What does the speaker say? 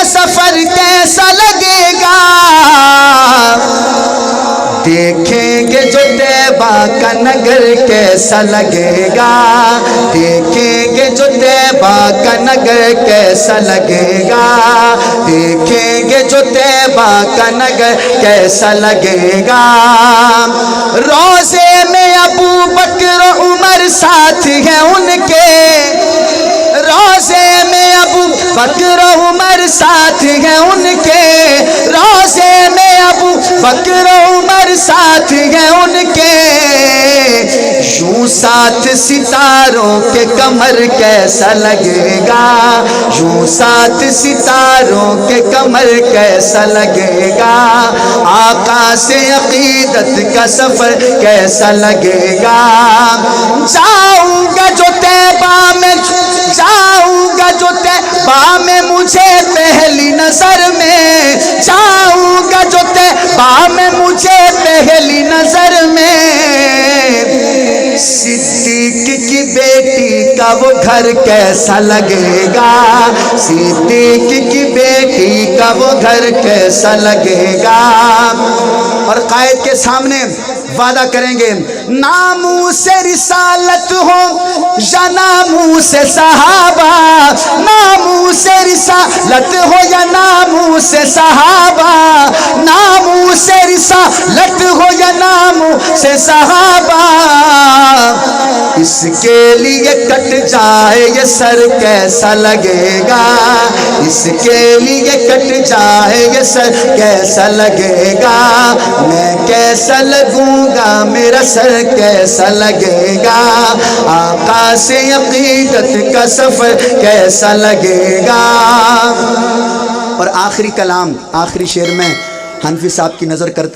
سفر کیسا لگے گا، دیکھیں گے جو طیبہ کا نگر کیسا لگے گا، دیکھیں گے جو طیبہ کا نگر کیسا لگے گا، دیکھیں گے جو طیبہ کا نگر کیسا لگے گا۔ روضے میں ابو بکر عمر ساتھ ہیں ان کے، روضے میں ابو بکر عمر ساتھ ہیں ان کے، روضے میں ابو بکر عمر ساتھ ہیں ان کے، یوں ساتھ ستاروں کے کمر کیسا لگے گا، یوں ساتھ ستاروں کے کمر کیسا لگے گا، آقا سے عقیدت کا سفر کیسا لگے گا۔ جاؤں گا جو طیبہ میں، جاؤں گا جو طیبہ میں مجھے پہلی نظر میں، جاؤں گا جو طیبہ میں مجھے پہلی نظر میں، صدیق کی بیٹی کا وہ گھر کیسا لگے گا، صدیق کی بیٹی کا وہ گھر کیسا لگے گا۔ اور قائد کے سامنے وعدہ کریں گے، ناموس رسالت ہو یا ناموس صحابہ، ناموس رسالت ہو یا ناموس صحابہ، ناموس رسالت ہو یا ناموس صحابہ، اس کے لیے کٹ جائے یہ سر کیسا لگے گا، اس کے لیے کٹ جائے یہ سر کیسا لگے گا، میں کیسا لگوں گا، میرا سر کیسا لگے گا، آقا سے عقیدت کا سفر کیسا لگے گا۔ اور آخری کلام، آخری شعر میں حنفی صاحب کی نظر کرتا ہوں۔